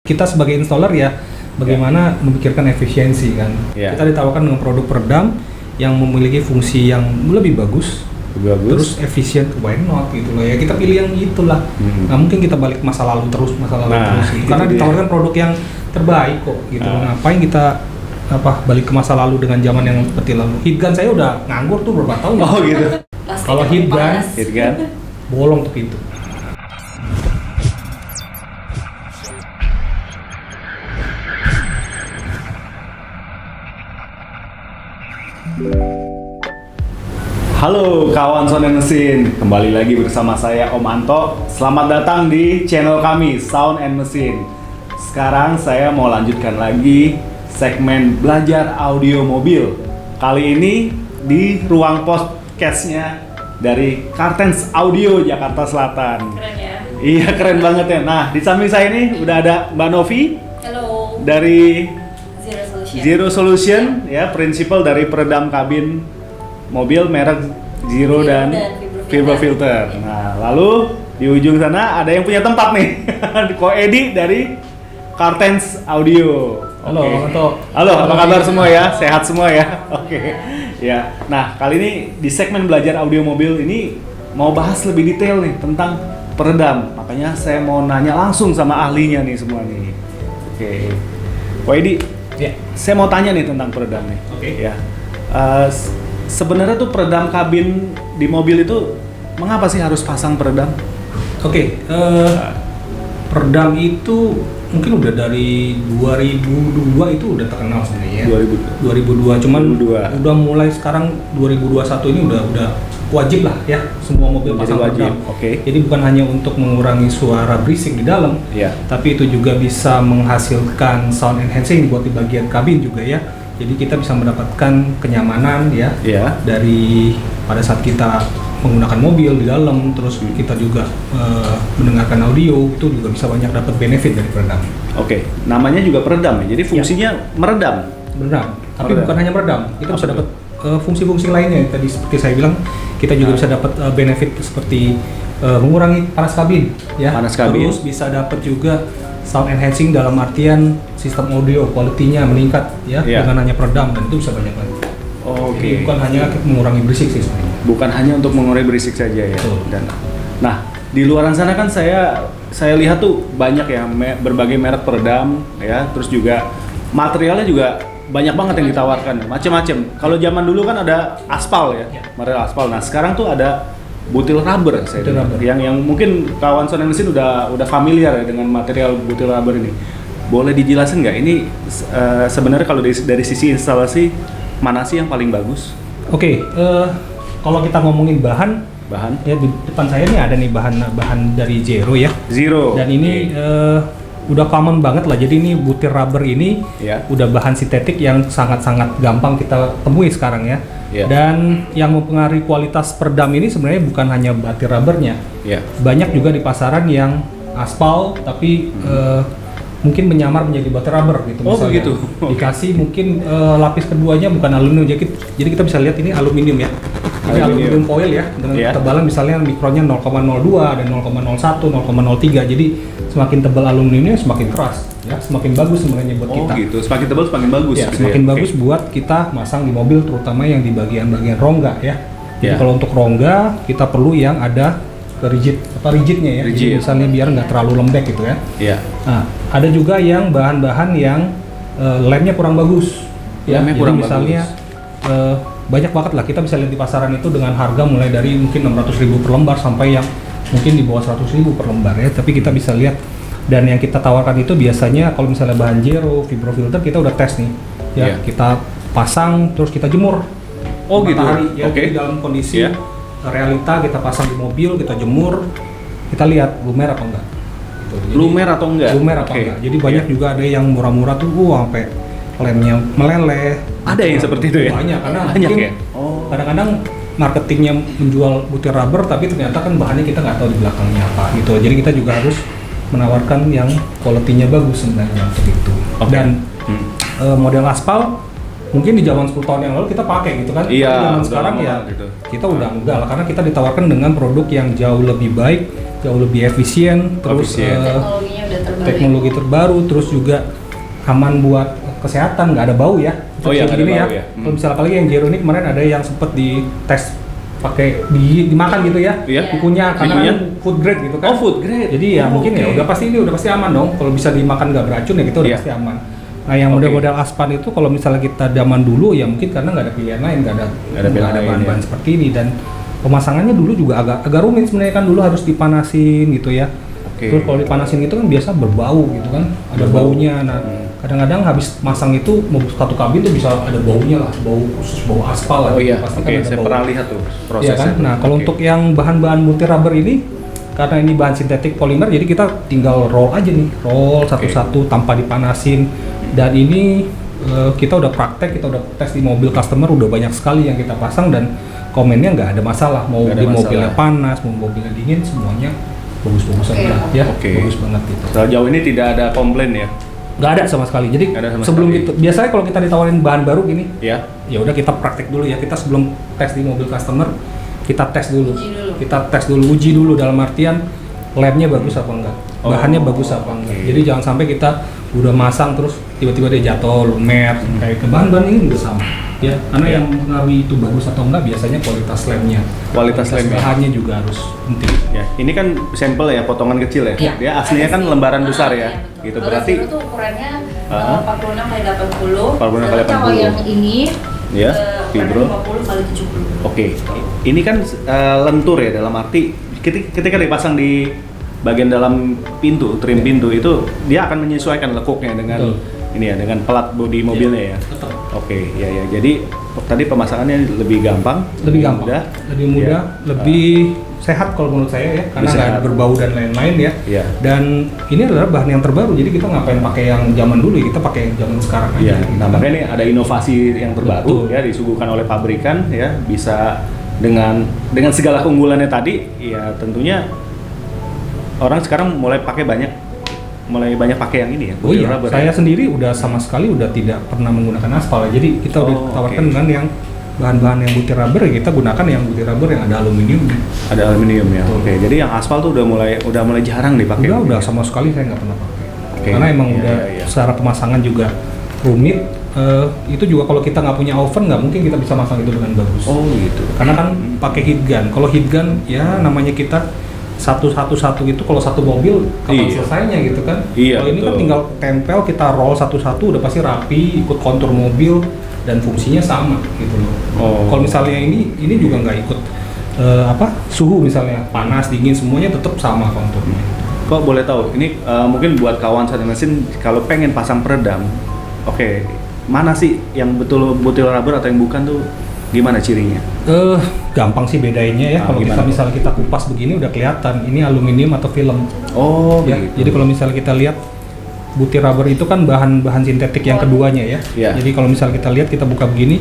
kita sebagai installer ya bagaimana memikirkan efisiensi kan. Kita ditawarkan dengan produk peredam yang memiliki fungsi yang lebih bagus, terus efisien, why not gitu loh ya, kita pilih yang itulah. Nggak mungkin kita balik masa lalu terus gitu. Karena ditawarkan produk yang terbaik kok gitu. Ngapain kita balik ke masa lalu dengan zaman yang seperti lalu. Heatgun saya udah nganggur tuh berapa tahun. Oh gitu. Kalau heatgun bolong tuh pintu. Halo kawan Sound and Machine, kembali lagi bersama saya Om Anto. Selamat datang di channel kami Sound and Machine. Sekarang saya mau lanjutkan lagi segmen belajar audio mobil. Kali ini di ruang podcastnya dari Kartens Audio Jakarta Selatan. Keren ya? Iya keren banget ya. Nah di samping saya ini udah ada Mbak Novi. Halo. Dari Zero Solution. ya, prinsipal dari peredam kabin mobil merek Zero dan Vibro Filter. Nah, lalu di ujung sana ada yang punya tempat nih, Ko Edi dari Kartens Audio. Halo, Halo, apa kabar semua ya? Sehat semua ya? Oke. Ya. Nah, kali ini di segmen belajar audio mobil ini mau bahas lebih detail nih tentang peredam. Makanya saya mau nanya langsung sama ahlinya nih semua nih. Oke. Ko Edi, ya, saya mau tanya nih tentang peredam nih. Oke. Ya. Sebenarnya tuh peredam kabin di mobil itu mengapa sih harus pasang peredam? Peredam itu mungkin udah dari 2002 itu udah terkenal sebenarnya. 2002 cuman 2002. Udah mulai sekarang 2021 ini udah wajib lah ya semua mobil pasang peredam. Jadi bukan hanya untuk mengurangi suara berisik di dalam, tapi itu juga bisa menghasilkan sound enhancing buat di bagian kabin juga ya. Jadi kita bisa mendapatkan kenyamanan ya dari pada saat kita menggunakan mobil di dalam, terus kita juga mendengarkan audio, itu juga bisa banyak dapat benefit dari peredam. Namanya juga peredam ya, jadi fungsinya meredam. Tapi bukan hanya meredam, kita bisa dapat fungsi-fungsi lainnya. Tadi seperti saya bilang, kita juga bisa dapat benefit seperti mengurangi panas kabin ya. Terus bisa dapat juga sound enhancing dalam artian sistem audio quality-nya meningkat ya dengan hanya peredam, dan itu bisa banyak banget. Jadi bukan hanya mengurangi berisik sih sebenarnya. Bukan hanya untuk mengurangi berisik saja ya. Dan nah, di luaran sana kan saya lihat tuh banyak ya berbagai merek peredam ya, terus juga materialnya juga banyak banget yang ditawarkan, macam-macam. Kalau zaman dulu kan ada aspal ya, material aspal. Nah, sekarang tuh ada butil rubber yang mungkin kawan Sound and Machine udah familiar ya dengan material butil rubber ini. Boleh dijelasin nggak ini sebenarnya kalau dari sisi instalasi mana sih yang paling bagus? Kalau kita ngomongin bahan ya, di depan saya nih ada nih bahan dari Zero ya. Dan ini udah common banget lah. Jadi ini butir rubber ini udah bahan sintetik yang sangat-sangat gampang kita temui sekarang ya. Dan yang mempengaruhi kualitas peredam ini sebenarnya bukan hanya butir rubbernya. Banyak juga di pasaran yang aspal tapi mungkin menyamar menjadi butir rubber gitu misalnya. Dikasih mungkin lapis keduanya bukan aluminium, jadi kita bisa lihat ini aluminium ya. Ini aluminium foil ya, dengan ketebalan misalnya mikronnya 0,02 dan 0,01, 0,03. Jadi semakin tebal aluminiumnya semakin keras ya, semakin bagus sebenarnya buat kita. Semakin tebal semakin bagus. Semakin bagus buat kita masang di mobil, terutama yang di bagian-bagian rongga ya. Jadi kalau untuk rongga kita perlu yang ada rigidnya ya. Jadi misalnya biar nggak terlalu lembek gitu ya. Nah, ada juga yang bahan-bahan yang lemnya kurang bagus. Misalnya banyak banget lah, kita bisa lihat di pasaran itu dengan harga mulai dari mungkin 600.000 per lembar sampai yang mungkin di bawah 100.000 per lembar ya. Tapi kita bisa lihat, dan yang kita tawarkan itu biasanya kalau misalnya bahan Zero, Vibro Filter kita udah tes nih ya. Kita pasang terus kita jemur matahari ya. Jadi dalam kondisi realita kita pasang di mobil, kita jemur, kita lihat lumer apa enggak gitu. Lumer atau enggak? Jadi banyak juga ada yang murah-murah tuh sampai lemnya meleleh. Ada yang seperti itu ya? Banyak, karena mungkin kadang-kadang marketingnya menjual butir rubber tapi ternyata kan bahannya kita nggak tahu di belakangnya apa gitu. Jadi kita juga harus menawarkan yang quality-nya bagus sebenarnya untuk itu. Dan model aspal mungkin di zaman 10 tahun yang lalu kita pakai gitu kan. Tapi zaman sekarang ya gitu. Kita udah enggak lah, karena kita ditawarkan dengan produk yang jauh lebih baik, jauh lebih efisien, terus teknologinya udah teknologi terbaru, terus juga aman buat kesehatan, nggak ada bau ya. Oh iya, Seperti nggak ada ini bau ya. Kalau misalnya apalagi yang Zero ini kemarin ada yang sempet dites pakai dimakan gitu ya, Iya. kukunya karena Kukunya? kan food grade gitu kan. Oh, food grade. Jadi ya Oh, mungkin ya oke. udah pasti aman dong. Kalau bisa dimakan nggak beracun ya kita udah Iya. pasti aman. Nah yang Oke. model-model aspan itu kalau misalnya kita zaman dulu ya mungkin karena nggak ada pilihan lain, nggak ada pilihan lain, bahan-bahan ya. seperti ini, dan pemasangannya dulu juga agak rumit sebenarnya kan, dulu harus dipanasin gitu ya. Oke. Terus kalau dipanasin itu kan biasa berbau gitu kan, ada Berbau. baunya. Nah kadang-kadang habis masang itu satu kabin tuh bisa ada baunya lah, bau khusus bau aspal lah. Oh iya, Pasti oke, kan ada saya bau. pernah lihat tuh Iya prosesnya. kan? Nah, kalau Oke. untuk yang bahan-bahan multi rubber ini, karena ini bahan sintetik polimer, jadi kita tinggal roll aja nih, roll satu-satu tanpa dipanasin. Dan ini kita udah praktek, kita udah tes di mobil customer, udah banyak sekali yang kita pasang dan komennya nggak ada masalah. Mau Nggak ada di masalah. mobilnya panas, mau mobilnya dingin, semuanya bagus-bagus Oke. aja, ya, Oke. bagus banget gitu. Sejauh ini tidak ada komplain ya? Nggak ada sama sekali. Jadi Nggak ada sama sebelum sekali. itu, biasanya kalau kita ditawarin bahan baru gini, Ya. ya udah kita praktek dulu ya, kita sebelum tes di mobil customer kita tes dulu, Uji dulu. kita tes dulu, uji dulu dalam artian labnya bagus apa enggak, Oh, bahannya bagus apa enggak. oke. Jadi jangan sampai kita udah masang terus tiba-tiba dia jatuh lumer, kayak ke bahan-bahan ini juga sama ya, karena Ya. yang mengaruhi itu bagus atau enggak biasanya kualitas lemnya, Kualitas lemnya. bahannya juga harus penting. Ya, ini kan sampel ya, potongan kecil ya. Iya. Dia aslinya kan lembaran besar ya. Iya, betul. Gitu Kalau berarti Zero tuh ukurannya Ah. 46 kali 80. 46 kali Tapi kalau 80. yang ini Ya, fibro. 50 kali 70. Oke. Ini kan lentur ya, dalam arti ketika dipasang di bagian dalam pintu, trim pintu itu dia akan menyesuaikan lekuknya dengan Betul. ini ya, dengan pelat bodi mobilnya ya. Betul. Oke, ya. Jadi tadi pemasangannya lebih gampang, Lebih gampang, lebih mudah, Ya. lebih sehat kalau menurut saya ya, karena Lebih nggak sehat. berbau dan lain-lain ya. Iya. Dan ini adalah bahan yang terbaru, jadi kita ngapain pakai yang zaman dulu ya, kita pakai yang zaman sekarang aja. Iya, gitu nah kan. makanya ini ada inovasi yang terbaru Betul. ya, disuguhkan oleh pabrikan ya, bisa dengan segala keunggulannya tadi ya, tentunya orang sekarang mulai banyak pakai yang ini ya. Oh iya, rubber saya ya. sendiri udah sama sekali udah tidak pernah menggunakan aspal ya. Jadi kita udah Oh, tawarkan oke. dengan yang bahan-bahan yang butir rubber ya, kita gunakan yang butir rubber yang ada aluminium. Ada aluminium ya. Betul. Oke, jadi yang aspal tuh udah mulai jarang dipakai. Udah sama sekali saya nggak pernah pakai. Oke. Karena emang Iya, udah iya. secara pemasangan juga rumit. Itu juga kalau kita nggak punya oven nggak mungkin kita bisa masang itu dengan bagus. Oh gitu. Karena kan pakai heat gun. Kalau heat gun ya namanya kita satu itu kalau satu mobil kapan Iya. selesainya gitu kan. Iya, Kalau ini kan betul. tinggal tempel, kita roll satu-satu udah pasti rapi, ikut kontur mobil dan fungsinya sama gitu loh. Oh. Kalau misalnya ini juga nggak ikut suhu misalnya panas dingin semuanya tetap sama konturnya. Kok boleh tahu? Ini mungkin buat kawan satu mesin kalau pengen pasang peredam, oke, mana sih yang betul butir rubber atau yang bukan tuh, gimana cirinya? Gampang sih bedainnya ya. Kalau kita Gimana? misalnya kita kupas begini udah kelihatan ini aluminium atau film. Oh, Ya, gitu. jadi kalau misalnya kita lihat butir rubber itu kan bahan sintetik yang keduanya ya. Iya. Jadi kalau misalnya kita lihat, kita buka begini,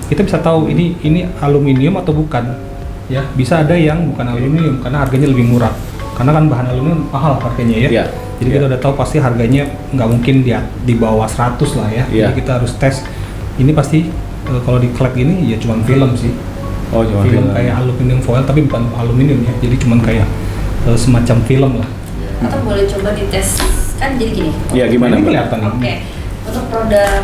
kita bisa tahu ini aluminium atau bukan. Ya, bisa ada yang bukan aluminium karena harganya lebih murah. Karena kan bahan aluminium mahal harganya ya. Iya. Jadi Iya. kita udah tahu pasti harganya nggak mungkin di bawah 100 lah ya. Iya. Jadi kita harus tes. Ini pasti kalau di klep gini ya cuma film sih. Oh, cuma Film kayak aluminium foil tapi bukan aluminium ya. Jadi cuma kayak semacam film lah. Atau boleh coba dites, kan jadi gini. Iya, gimana, Ini Mbak? kelihatan Oke. ini. Untuk produk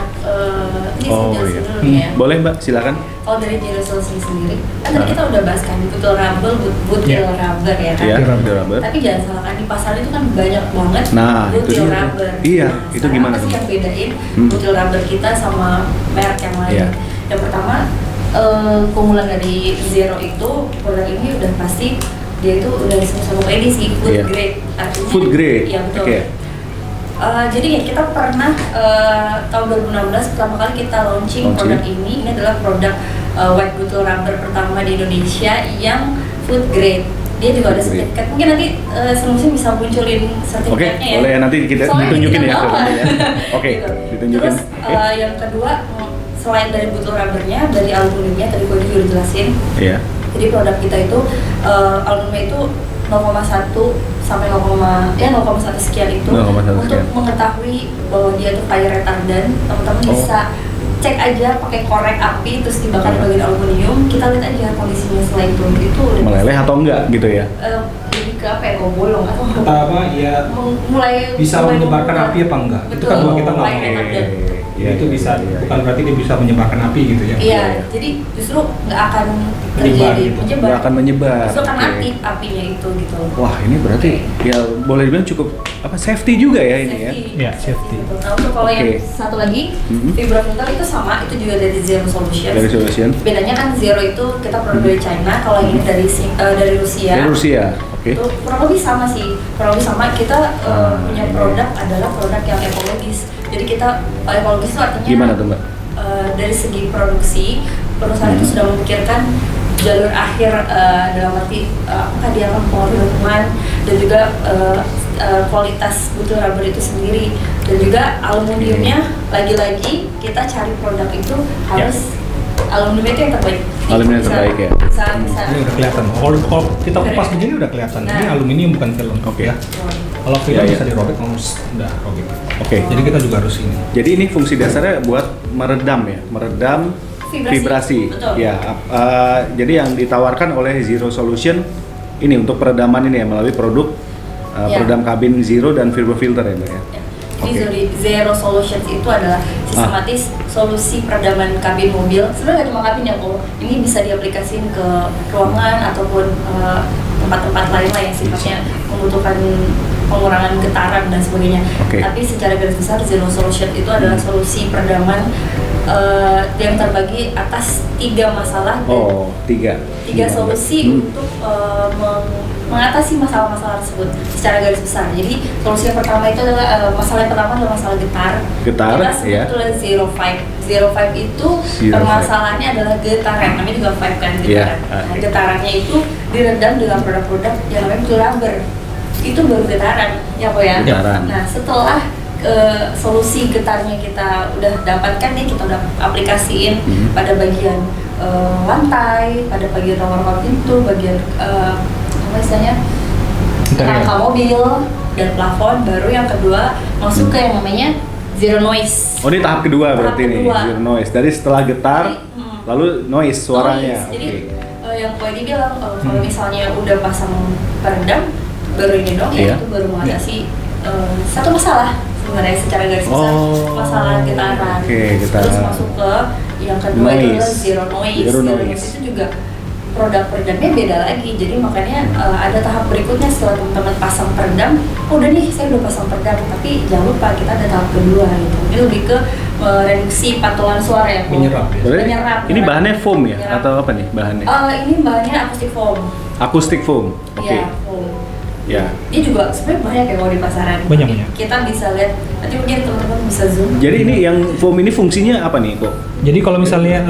ini Oh, saya iya. jelasin dulu ya. Boleh, Mbak, silakan. Kalau dari Zero Solution sendiri, kan tadi kita udah bahas kan butil rubber, butil Iya. rubber ya kan. Iya, Butir rubber. butir rubber. Tapi jangan salahkan, di pasar itu kan banyak banget Nah, itu butil dia. rubber. Iya, Nah, itu sekarang gimana apa sih tuh? yang bedain Hmm. butil rubber kita sama merek yang lain? Iya. Yang pertama, keunggulan dari Zero itu produk ini udah pasti dia itu udah sama edisi food Iya. grade, artinya Food grade. Iya betul. Oke. Jadi ya kita pernah tahun 2016 pertama kali kita launching produk ini. Ini adalah produk white butil rubber pertama di Indonesia yang food grade. Dia juga ada Food grade. sertifikat. Mungkin nanti Semusim bisa munculin Oke, sertifikatnya ya. boleh ya, nanti kita Soalnya ditunjukin kita ya. bawa. ya. Oke, Gitu. ditunjukin. Terus Oke. yang kedua, selain dari butil rubbernya, dari aluminiumnya tadi gue juga udah jelasin. Iya. Jadi produk kita itu aluminium itu 0,1 sampai 0,1 sekian itu 0,1 untuk sekian. mengetahui bahwa dia itu fire retardant. Teman-teman Oh. bisa cek aja pakai korek api terus dibakar di bagian aluminium, kita lihat aja kondisinya setelah itu udah Meleleh atau enggak gitu ya? lebih ke apa ya, kok bolong atau apa ya mulai bisa mulai menyebarkan membuat. api apa enggak? Itu Betul. kan kalau kita Mulai nggak enak dan itu bisa bukan berarti dia bisa menyebarkan api gitu ya. iya, jadi justru nggak akan Menyebar terjadi gitu. menyebar. Nggak akan menyebar. Justru akan Oke. aktif apinya itu gitu. Wah, ini berarti ya boleh dibilang cukup apa safety juga ya ini ya. Iya, safety. Betul. Nah, untuk kalau yang Oke. satu lagi, Mhm. Vibra filter itu sama, itu juga dari Zero Solutions. Dari solution Bedanya kan Zero itu kita produk dari China, kalau yang ini dari Rusia. dari Rusia. Oke. Itu kurang lebih sama sih, kurang lebih sama. Kita punya Ini. produk adalah produk yang ekologis. Jadi kita ekologis itu artinya Gimana tuh, Mbak? dari segi produksi, perusahaan itu sudah memikirkan jalur akhir dalam arti apakah dia akan mempengaruhi lingkungan dan juga kualitas butir rubber itu sendiri, dan juga aluminiumnya lagi-lagi kita cari produk itu harus aluminium itu yang terbaik. Aluminium terbaik ya? Bisa, bisa. Ini udah kelihatan. Kalau kita kupas begini udah kelihatan. Ini Nah. aluminium bukan film. Oke. Ya. Kalau film Ya, ya. bisa dirobek, udah robek. Oke. Jadi kita juga harus ini. Jadi ini fungsi dasarnya buat meredam ya, meredam vibrasi. Betul. Ya, jadi yang ditawarkan oleh Zero Solution ini untuk peredaman ini ya melalui produk Ya. peredam kabin Zero dan Vibra filter ya, Mbak ya. Jadi Oke. Zero Solutions itu adalah sistematis solusi peredaman kabin mobil. Sebenarnya nggak cuma kabin ya, kok. Ini bisa diaplikasikan ke ruangan ataupun tempat-tempat lain lah yang sifatnya membutuhkan pengurangan getaran dan sebagainya. Oke. Tapi secara garis besar Zero Solution itu adalah solusi peredaman yang terbagi atas 3 masalah dan Oh, tiga solusi untuk mengatasi masalah-masalah tersebut secara garis besar. Jadi solusi yang pertama itu adalah masalah yang pertama adalah masalah getar. Getar, Kita ya. sebetulnya Zero Five. Zero Five itu Zero permasalahannya adalah getaran. Namanya juga Five kan, Iya, getaran. Nah, oke. getarannya itu diredam dengan produk-produk yang namanya butir rubber. Itu baru getaran, ya kok ya. Getaran. Nah, setelah solusi getarnya kita udah dapatkan nih, kita udah aplikasiin pada bagian lantai, pada bagian ruang-ruang pintu, bagian apa istilahnya Interior. rangka mobil dan plafon. Baru yang kedua masuk ke yang namanya zero noise. Oh, ini tahap kedua Tahap berarti nih, kedua. zero noise. Dari setelah getar, lalu noise suaranya. Noise. Jadi Oke. yang Boy bilang kalau misalnya udah pasang peredam, baru ini dong Iya. ya, itu baru mengatasi satu masalah sebenarnya secara garis besar, masalah getaran. Oke, getaran. Terus masuk ke yang kedua itu Noise. adalah zero noise. Zero Zero noise. noise itu juga produk peredamnya beda lagi. Jadi makanya ada tahap berikutnya setelah teman-teman pasang peredam, udah nih saya udah pasang peredam, tapi jangan lupa kita ada tahap kedua gitu. Ini lebih ke reduksi pantulan suara ya, Bu. Menyerap ya. Berarti Menyerap. ini bahannya foam ya Menyerap. atau apa nih bahannya? Ini bahannya acoustic foam. Acoustic foam. Oke. Iya, foam. Ya. Dia juga sebenarnya banyak ya kalau di pasaran. Banyak. Kita bisa lihat, nanti mungkin teman-teman bisa zoom. Jadi ini yang foam ini fungsinya apa nih, kok? Jadi kalau misalnya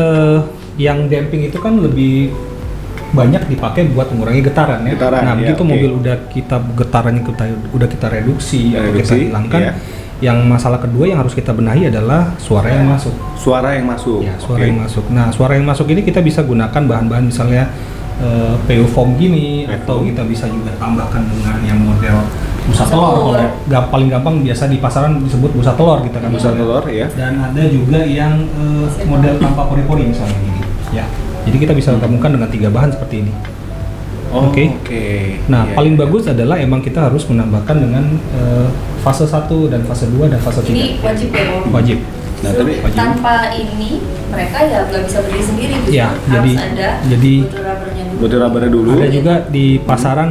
yang damping itu kan lebih banyak dipakai buat mengurangi getaran ya. Getaran, nah, ya, begitu oke. mobil udah getarannya udah kita reduksi atau kita Reduksi, hilangkan. ya. Yang masalah kedua yang harus kita benahi adalah suara yang masuk. Suara yang masuk. Ya, suara Oke. yang masuk. Nah, suara yang masuk ini kita bisa gunakan bahan-bahan misalnya PU foam gini, PU atau foam. kita bisa juga tambahkan dengan yang model busa Busa telur. telur. Kalau paling gampang biasa di pasaran disebut busa telur kita kan. Busa telur ya. Dan ada juga yang model tanpa pori-pori misalnya gini. Ya. Jadi kita bisa gabungkan dengan 3 bahan seperti ini. Oh, Oke. Nah, Iya, paling iya. bagus adalah emang kita harus menambahkan dengan fase 1 dan fase 2 dan fase 3. Ini wajib ya, Bu. Wajib. Nah, tapi tanpa ini mereka ya nggak bisa berdiri sendiri. Justru Ya, harus ada jadi- butir rubbernya dulu. Butir rubbernya dulu. Ada juga di pasaran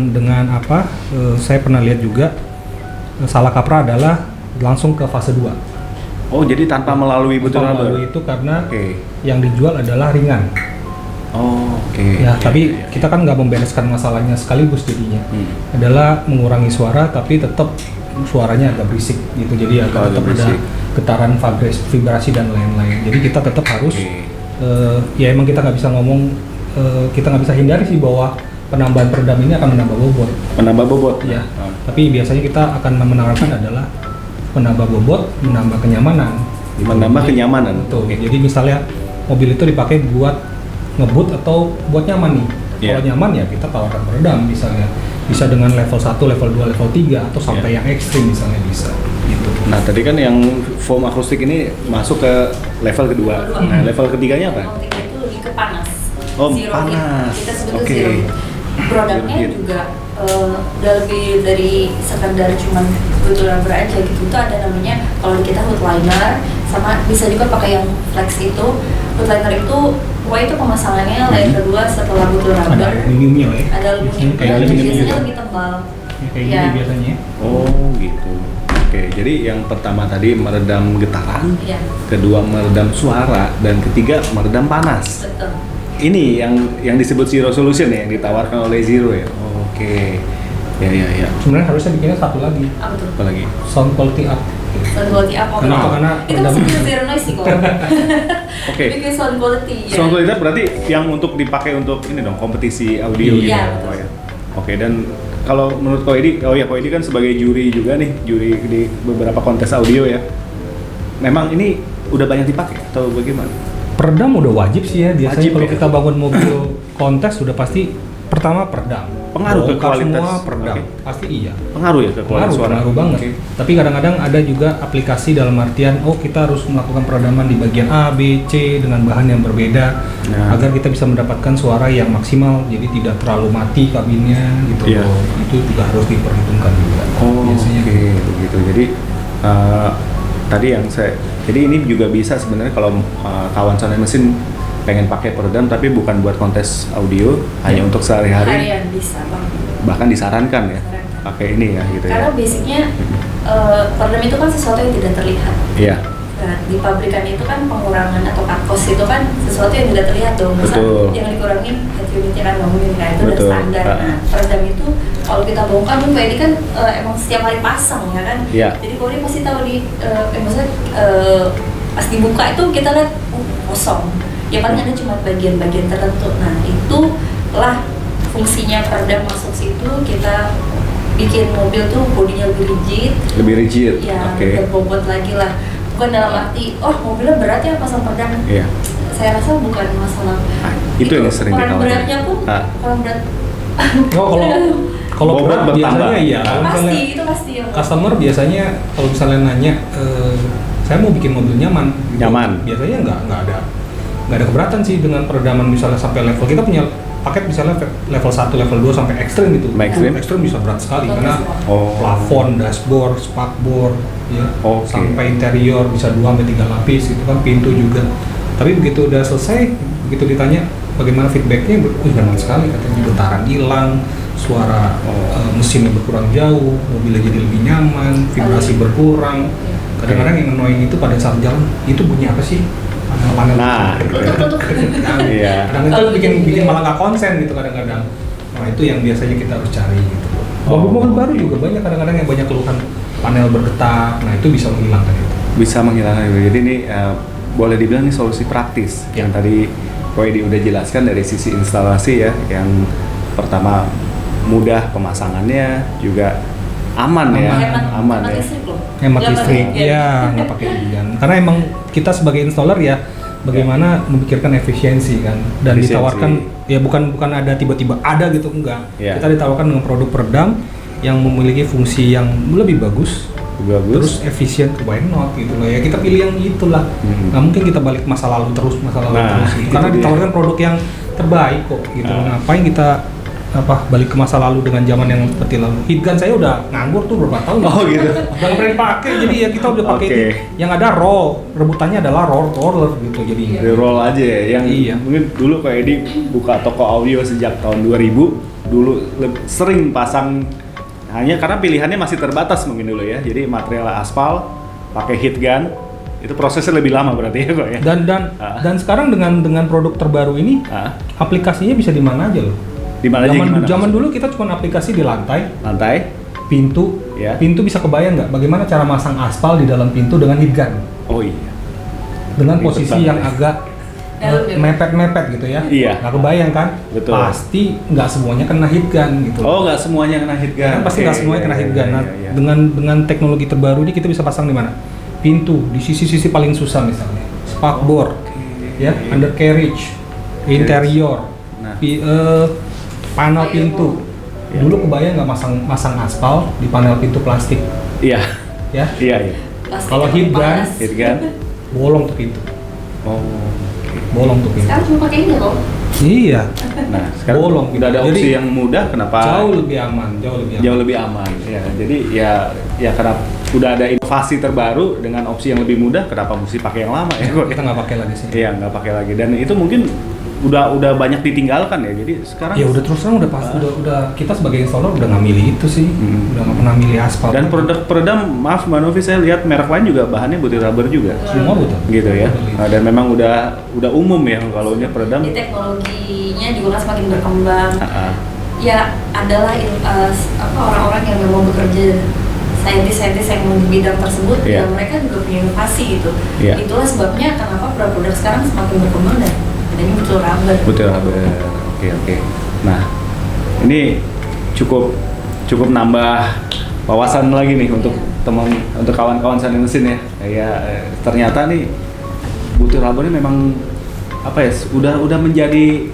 dengan apa? Saya pernah lihat juga salah kaprah adalah langsung ke fase 2. Oh, jadi tanpa melalui butir Tanpa rubber. melalui itu karena Oke. yang dijual adalah ringan. Oh, oke. Ya, Iya, tapi iya, iya. kita kan nggak membereskan masalahnya sekaligus jadinya. Adalah mengurangi suara tapi tetap suaranya agak berisik gitu. Jadi Agak tetap ada berisik. getaran, vibrasi dan lain-lain. Jadi kita tetap harus Oke. ya emang kita nggak bisa ngomong, kita nggak bisa hindari sih bahwa penambahan peredam ini akan menambah bobot. Menambah bobot. Ya, Ah. tapi biasanya kita akan menerapkan adalah menambah bobot, menambah kenyamanan. Menambah kenyamanan. Betul. Jadi misalnya mobil itu dipakai buat ngebut atau buat nyaman nih. Iya. Kalau nyaman ya kita tawarkan peredam misalnya. Bisa dengan level 1, level 2, level 3 atau sampai yang ekstrim misalnya bisa. Gitu. Nah, tadi kan yang foam akustik ini masuk ke level kedua. Kedua. Nah, level ketiganya apa? Level 3 itu lebih ke panas. Oh, Zero heat. panas. Kita sebut Oke. zero heat. produknya Zero heat. juga udah lebih dari sekedar cuman butuh rubber aja gitu. Itu ada namanya kalau di kita hood liner, sama bisa juga pakai yang flex itu. Hood liner itu pokoknya itu pemasangannya layer kedua setelah butuh Ada rubber. aluminiumnya ya. Ada aluminium, Kayak aluminium biasanya juga. lebih tebal. Ya, kayak Iya. gini biasanya. Oh gitu. Oke, jadi yang pertama tadi meredam getaran, Iya, kedua meredam suara, dan ketiga meredam panas. betul. Ini yang disebut Zero Solution ya, yang ditawarkan oleh Zero ya. Oke. Ya. Sebenarnya harusnya bikinnya satu lagi, Apa tuh? Apa lagi? sound quality up. Sound quality up. Kenapa? Karena itu redam- masih bikin zero noise sih kok. Oke. Bikin sound quality ya. Sound quality berarti yang untuk dipakai untuk ini dong, kompetisi audio Iya, gitu. betul. Oh, ya. Oke, dan kalau menurut Ko Edi, Ko Edi kan sebagai juri juga nih, juri di beberapa kontes audio ya. Memang ini udah banyak dipakai atau bagaimana? Peredam udah wajib sih ya. Biasanya Wajib kalau ya? kita bangun mobil kontes udah pasti pertama peredam. Pengaruh ke Bongkar kualitas. semua peredam. Oke. Pasti iya. Pengaruh ya ke kualitas suara? Pengaruh banget. Oke. Tapi kadang-kadang ada juga aplikasi dalam artian, oh kita harus melakukan peredaman di bagian A, B, C dengan bahan yang berbeda Nah. agar kita bisa mendapatkan suara yang maksimal, jadi tidak terlalu mati kabinnya gitu. Iya. loh. Itu juga harus diperhitungkan juga. Oh, biasanya. oke, begitu. Jadi tadi yang jadi ini juga bisa sebenarnya kalau kawan sound mesin pengen pakai peredam tapi bukan buat kontes audio, hanya untuk sehari-hari, Harian bisa bang. bahkan disarankan ya pakai ini ya gitu Karena ya. basicnya peredam itu kan sesuatu yang tidak terlihat. Iya, Nah, di pabrikan itu kan pengurangan atau cut cost itu kan sesuatu yang tidak terlihat dong. Misal Betul. yang dikurangin head unitnya kan ngomongin, nah itu Betul. udah standar. Nah, peredam itu kalau kita bongkar kan ini kan emang setiap hari pasang ya kan. Iya. Jadi kalau dia pasti tahu di maksudnya pas dibuka itu kita lihat kosong. Ya paling ada cuma bagian-bagian tertentu. Nah, itulah fungsinya peredam masuk situ, kita bikin mobil tuh bodinya lebih rigid. lebih rigid. Ya, Oke. berbobot lagi lah. Bukan dalam arti, oh mobilnya berat ya pasang peredam. Iya. Saya rasa bukan masalah. Ah, itu yang sering orang ditawarin. beratnya pun, Ah. orang berat. Oh, kalau Bobot berat bertambah. biasanya iya. Kalau pasti misalnya itu pasti yang customer biasanya kalau misalnya nanya, saya mau bikin mobil nyaman. Gitu. Nyaman. Biasanya nggak ada keberatan sih dengan peredaman misalnya sampai level kita punya paket misalnya level 1, level 2 sampai ekstrim gitu. Ekstrim? Ekstrim bisa berat sekali karena Oh. plafon, dashboard, spakbor, ya, Oke. sampai interior bisa 2 sampai 3 lapis itu kan pintu juga. Tapi begitu udah selesai, begitu ditanya bagaimana feedbacknya, nyaman sekali katanya, getaran hilang, suara mesinnya berkurang jauh, mobilnya jadi lebih nyaman, vibrasi berkurang. Kadang-kadang yang annoying itu pada saat jalan, itu bunyi apa sih? Panel-panel. Nah, gitu ya. Iya. Kadang-kadang itu bikin malah nggak konsen gitu kadang-kadang. Nah itu yang biasanya kita harus cari gitu. Mobil-mobil baru juga banyak kadang-kadang yang banyak keluhan panel bergetar. Nah itu bisa menghilangkan itu. Bisa menghilangkan itu. Jadi ini boleh dibilang ini solusi praktis Ya. yang tadi Ko Edi udah jelaskan dari sisi instalasi ya. Yang pertama mudah pemasangannya, juga aman ya, aman ya. listrik loh. Hemat listrik, ya. ya nggak pakai ion. Karena emang kita sebagai installer ya bagaimana memikirkan efisiensi kan dan Efisiensi. ditawarkan ya bukan ada tiba-tiba ada gitu enggak. Ya. Kita ditawarkan dengan produk peredam yang memiliki fungsi yang lebih bagus. Terus Bagus. efisien, why not gitu loh ya, kita pilih yang itulah. Nggak mungkin kita balik masa lalu terus gitu. Nah, itu Karena dia. ditawarkan produk yang terbaik kok gitu. Ngapain kita balik ke masa lalu dengan zaman yang seperti lalu. Heat gun saya udah nganggur tuh berapa tahun. Oh gitu. Udah nggak pernah dipakai, jadi ya kita udah pakai Oke. ini. Yang ada roll, rebutannya adalah roller gitu jadi. Di roll aja ya. Yang Iya. mungkin dulu Ko Edi buka toko audio sejak tahun 2000, dulu sering pasang hanya karena pilihannya masih terbatas mungkin dulu ya. Jadi material aspal, pakai heat gun, itu prosesnya lebih lama berarti ya kok ya. Dan sekarang dengan produk terbaru ini Ah, aplikasinya bisa di mana aja loh. di mana aja gimana? Zaman maksudnya? dulu kita cuma aplikasi di lantai, Lantai? pintu. Ya. Pintu bisa kebayang nggak bagaimana cara masang aspal di dalam pintu dengan heat gun? Oh iya. Dengan Ribet posisi banget yang ya. agak Dalam ya. mepet-mepet gitu ya. Iya. Nggak kebayang kan? Betul. Pasti nggak semuanya kena heat gun gitu. Oh, nggak semuanya kena heat gun. Kan pasti nggak Oke, semuanya iya, kena iya, heat gun. iya, Nah, iya. dengan teknologi terbaru ini kita bisa pasang di mana? Pintu di sisi-sisi paling susah misalnya, spakbor, ya, undercarriage, interior, Nah. panel pintu. Ya. Dulu kebayang nggak masang aspal di panel pintu plastik, Iya. ya? Iya, iya. Plastik Kalau yang heat gun, panas. Heat gun. Bolong tuh pintu, Oh, oke. bolong tuh pintu. Sekarang cuma pakai ini loh. Iya. Nah, sekarang Bolong. udah ada opsi Jadi, yang mudah, kenapa? Jauh lebih aman. Jauh lebih aman. Ya, jadi ya karena udah ada inovasi terbaru dengan opsi yang lebih mudah, kenapa mesti pakai yang lama ya? Kita nggak pakai lagi sih. Iya, nggak pakai lagi. Dan itu mungkin udah banyak ditinggalkan ya. Jadi sekarang Ya udah terus terang udah kita sebagai installer udah nggak milih itu sih. Udah nggak pernah milih aspal. dan produk peredam, maaf Mbak Novi, saya lihat merek lain juga bahannya butir rubber juga. Semua betul. Gitu ya. Nah, dan memang udah umum ya kalau ini peredam. Di teknologinya juga kan semakin berkembang. Ya adalah orang-orang yang memang bekerja saintis-saintis yang di bidang tersebut, ya mereka juga punya inovasi gitu. Itulah sebabnya kenapa produk-produk sekarang semakin berkembang dan adanya butir rubber. Oke. Nah, ini cukup nambah wawasan lagi nih untuk untuk kawan-kawan sandi mesin ya. Ternyata nih butir rubber ini memang apa ya? Udah menjadi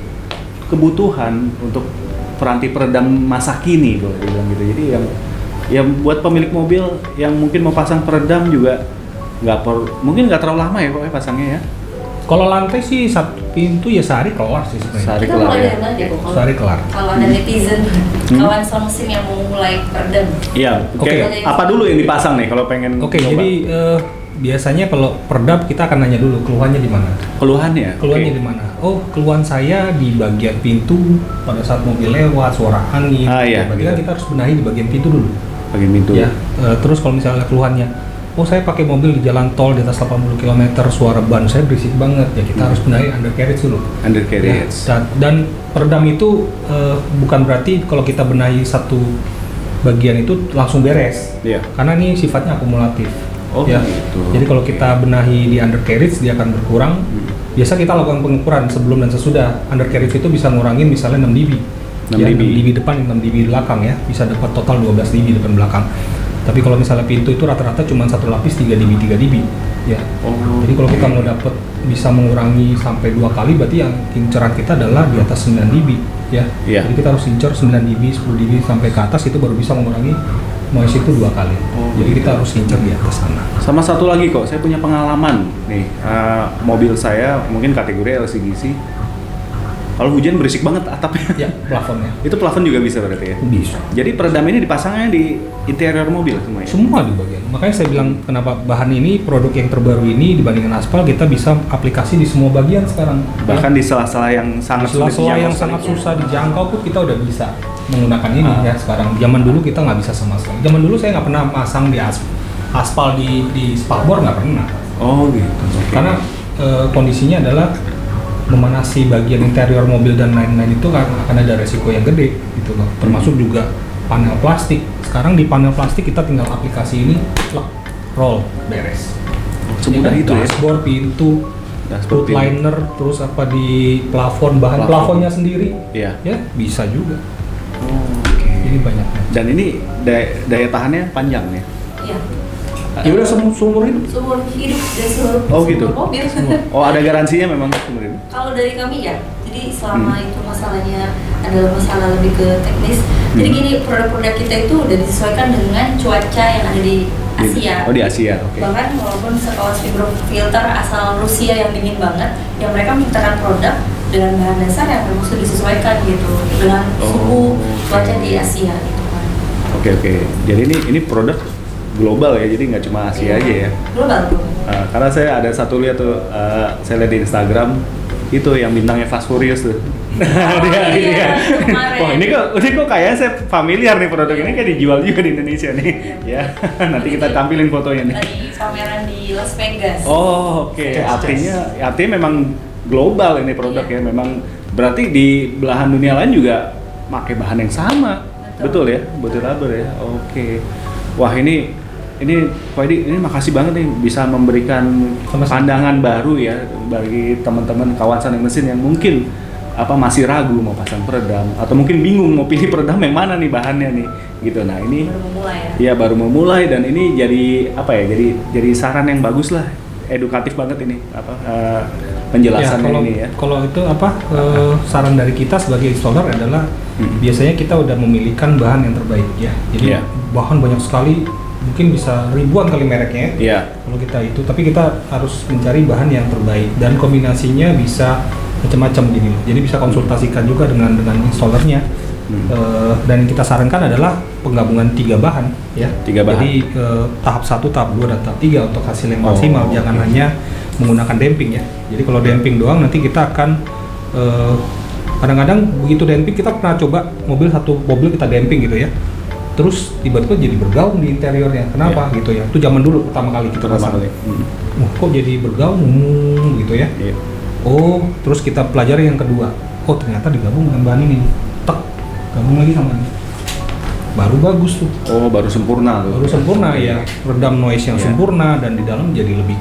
kebutuhan untuk peranti peredam masa kini boleh dibilang gitu. Jadi yang buat pemilik mobil yang mungkin mau pasang peredam juga mungkin nggak terlalu lama ya kok pasangnya ya. Kalau lantai sih satu pintu ya sehari kelar sih sebenarnya. Sehari Kita kelar mulai ya. dari mana ya, Bu? Sehari kelar. Kalau ada netizen, kawan mesin yang mau mulai peredam. Iya. Oke. Apa dulu yang dipasang nih kalau pengen? Oke, jadi biasanya kalau peredam kita akan nanya dulu keluhannya di mana. Keluhannya di mana? Oh, keluhan saya di bagian pintu pada saat mobil lewat, suara angin. Berarti kan kita harus benahi di bagian pintu dulu. Bagian pintu. Ya. Terus kalau misalnya keluhannya, oh saya pakai mobil di jalan tol di atas 80 km, suara ban saya berisik banget. Ya kita harus benahi undercarriage dulu. Undercarriage. Ya, dan peredam itu bukan berarti kalau kita benahi satu bagian itu langsung beres. Iya. Karena ini sifatnya akumulatif. Oh ya. gitu. Jadi kalau kita benahi di undercarriage dia akan berkurang. Biasa kita lakukan pengukuran sebelum dan sesudah. Undercarriage itu bisa ngurangin misalnya 6 dB. 6 dB. 6 dB depan, 6 dB belakang ya. Bisa dapat total 12 dB depan belakang. Tapi kalau misalnya pintu itu rata-rata cuma satu lapis 3 dB, 3 dB. Ya. Jadi kalau kita mau dapat bisa mengurangi sampai 2 kali, berarti yang inceran kita adalah di atas 9 dB. Ya. Jadi kita harus incer 9 dB, 10 dB sampai ke atas itu baru bisa mengurangi noise itu 2 kali. Jadi kita harus incer di atas sana. Sama satu lagi kok, saya punya pengalaman nih. Mobil saya mungkin kategori LCGC. Kalau hujan berisik banget atapnya. Ya, plafonnya. Itu plafon juga bisa berarti ya? Bisa. Jadi peredam ini dipasangnya di interior mobil semuanya? Semua di bagian. Makanya saya bilang kenapa bahan ini, produk yang terbaru ini dibandingkan aspal kita bisa aplikasi di semua bagian sekarang. Bahkan di sela-sela yang sangat sulit yang sangat susah dijangkau pun kita udah bisa menggunakan ini ya sekarang. Zaman dulu kita nggak bisa sama sekali. Zaman dulu saya nggak pernah pasang di aspal di spakbor, nggak pernah. Oh gitu. Karena kondisinya adalah memanasi bagian interior mobil dan lain-lain itu akan ada resiko yang gede gitu loh. Termasuk juga panel plastik. Sekarang di panel plastik kita tinggal aplikasi ini, roll, beres. Semudah itu ya. Dashboard, pintu, hood liner, terus apa di plafon, bahan plafonnya sendiri. Iya. Ya, bisa juga. Oke. Ini banyaknya. Dan ini daya tahannya panjang ya? Iya. Ya udah seumur hidup. Seumur hidup dari seluruh gitu. mobil. Oh, ada garansinya memang seumur hidup? Kalau dari kami ya, jadi selama itu masalahnya adalah masalah lebih ke teknis. Jadi gini, produk-produk kita itu udah disesuaikan dengan cuaca yang ada di Asia. Oh, di Asia, oke. Bahkan walaupun sekawas filter asal Rusia yang dingin banget, yang mereka menciptakan produk dengan bahan dasar yang memang sudah disesuaikan gitu dengan suhu cuaca di Asia gitu kan. Oke. Jadi ini produk global ya, jadi nggak cuma Asia aja ya. Global. Karena saya ada satu lihat tuh, saya lihat di Instagram itu yang bintangnya Fast Furious tuh. Dia. Wah ini kok kayaknya saya familiar nih produk ini kayak dijual juga di Indonesia nih. Ya, nanti kita tampilin fotonya nih. Dari pameran di Las Vegas. Oh oke. Artinya memang global ini produk ya. Memang berarti di belahan dunia lain juga pakai bahan yang sama. Betul ya, butir rubber ya. Oke. Wah ini Pak Edi, ini makasih banget nih bisa memberikan pandangan baru ya bagi teman-teman kawan sandi mesin yang mungkin masih ragu mau pasang peredam atau mungkin bingung mau pilih peredam yang mana nih bahannya nih gitu. Nah ini baru memulai ya. Iya baru memulai dan ini jadi saran yang bagus lah, edukatif banget ini penjelasannya ya, ini ya. Kalau itu saran dari kita sebagai installer adalah biasanya kita udah memilihkan bahan yang terbaik ya. Jadi bahan banyak sekali, mungkin bisa ribuan kali mereknya. Iya. Kalau kita itu, tapi kita harus mencari bahan yang terbaik dan kombinasinya bisa macam-macam gini loh. Jadi bisa konsultasikan juga dengan installernya. Dan yang kita sarankan adalah penggabungan 3 bahan ya. 3 bahan. Jadi tahap 1, tahap 2 dan tahap 3 untuk hasil yang maksimal. Jangan hanya menggunakan damping ya. Jadi kalau damping doang nanti kita akan kadang-kadang begitu damping, kita pernah coba satu mobil kita damping gitu ya. Terus tiba-tiba jadi bergaung di interiornya. Kenapa gitu ya? Itu zaman dulu pertama kali kita pasang. Kok jadi bergaung gitu ya? Oh, terus kita pelajari yang kedua. Oh, ternyata digabung dengan bahan ini. Gabung lagi sama ini, baru bagus tuh. Oh, baru sempurna tuh. Baru sempurna ya, redam noise yang sempurna dan di dalam jadi lebih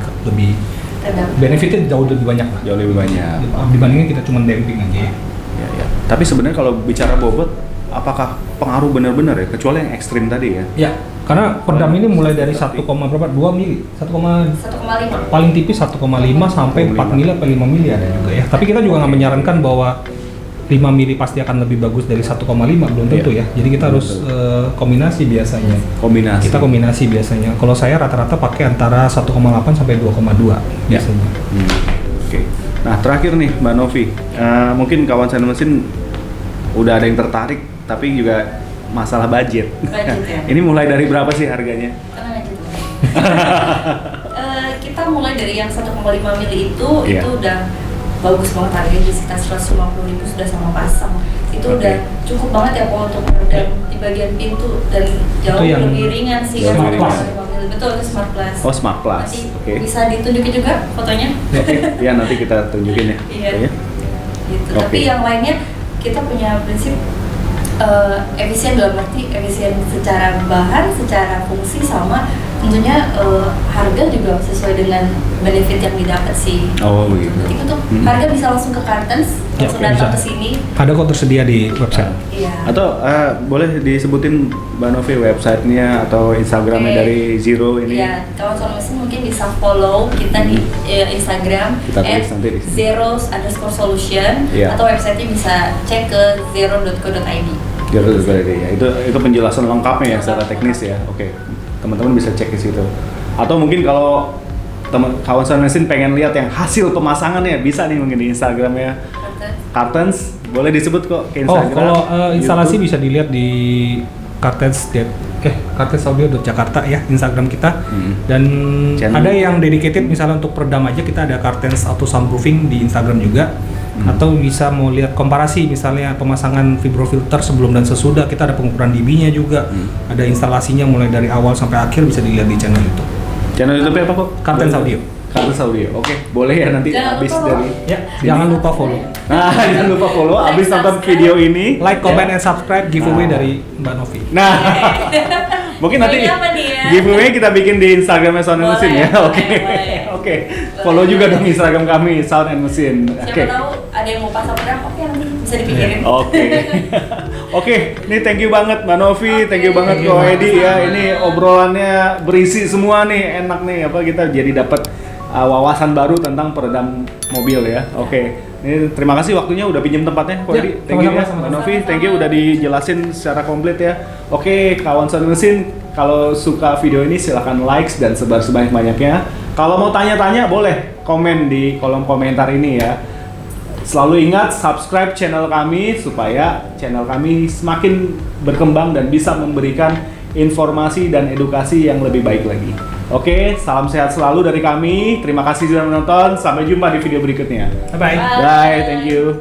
benefitnya jauh lebih banyak lah. Jauh lebih banyak. Dibandingin kita cuma damping aja ya. Ya. Tapi sebenarnya kalau bicara bobot, apakah pengaruh benar-benar ya? Kecuali yang ekstrim tadi ya? Ya, karena peredam ini mulai dari 2 mili, 1,5. paling tipis 1,5 sampai 4 mili atau 5 mili ada juga ya. Tapi kita juga nggak menyarankan bahwa 5 mili pasti akan lebih bagus dari 1,5, belum tentu ya. Jadi kita harus kombinasi biasanya. Kita kombinasi biasanya. Kalau saya rata-rata pakai antara 1,8 sampai 2,2 biasanya. Oke. Nah, terakhir nih Mbak Novi, mungkin kawan saya mesin udah ada yang tertarik, tapi juga masalah budget. Ya. Ini mulai dari berapa sih harganya? Kita mulai dari yang 1,5 mili itu udah bagus banget, harganya di sekitar 150.000 sudah sama pasang. Itu udah cukup banget ya Pak untuk meredam di bagian pintu dan jauh lebih ringan sih kan. Betul, itu Smart Plus. Oh, Smart Plus. Nanti bisa ditunjukin juga fotonya. Iya, nanti kita tunjukin ya. Iya. Gitu. Tapi yang lainnya kita punya prinsip efisien, dalam arti efisien secara bahan, secara fungsi, sama tentunya harga juga sesuai dengan benefit yang didapat sih. Oh begitu. Jadi itu harga bisa langsung ke Kartens, langsung datang ke sini. Ada kok tersedia di website. Iya. Atau boleh disebutin Mbak Novi websitenya atau Instagramnya dari Zero ini? Iya, kawan mesin mungkin bisa follow kita di Instagram @zeros_solution atau websitenya bisa cek ke zero.co.id. Zero.co.id ya. Itu penjelasan lengkapnya ya secara teknis ya. Oke. Teman-teman bisa cek di situ. Atau mungkin kalau kawan mesin pengen lihat yang hasil pemasangannya, bisa nih mungkin di Instagramnya Kartens. Boleh disebut kok ke Instagram. Kalau instalasi bisa dilihat di Kartens Audio Jakarta ya, Instagram kita. Dan ada yang dedicated misalnya untuk peredam aja, kita ada Kartens Auto Soundproofing di Instagram juga. Atau bisa mau lihat komparasi misalnya pemasangan vibrofilter sebelum dan sesudah, kita ada pengukuran dB-nya juga. Ada instalasinya mulai dari awal sampai akhir, bisa dilihat di channel YouTube. Channel YouTube apa kok? Kartens Audio. Kartens Audio. Oke, boleh ya nanti habis dari jangan lupa follow. Nah, jangan lupa follow habis nonton video ini. Like, comment, and subscribe, giveaway dari Mbak Novi. Nah, mungkin nanti giveaway kita bikin di Instagramnya Sound and Machine ya. Oke. Follow juga dong Instagram kami Sound and Machine. Siapa tahu ada yang mau pasang program, nanti bisa dipikirin. Oke, ini thank you banget Mbak Novi, thank you banget Ko Edi ya. Ini obrolannya berisi semua nih, enak nih, kita jadi dapat wawasan baru tentang peredam mobil ya. Oke. Ini terima kasih waktunya udah pinjam tempatnya Ko Edi. Thank you ya Mbak Novi, thank you udah dijelasin secara komplit ya. Oke, kawan Sound Mesin, kalau suka video ini silahkan likes dan sebar sebanyak-banyaknya. Kalau mau tanya-tanya boleh komen di kolom komentar ini ya. Selalu ingat subscribe channel kami supaya channel kami semakin berkembang dan bisa memberikan informasi dan edukasi yang lebih baik lagi. Oke, salam sehat selalu dari kami. Terima kasih sudah menonton. Sampai jumpa di video berikutnya. Bye-bye. Bye, thank you.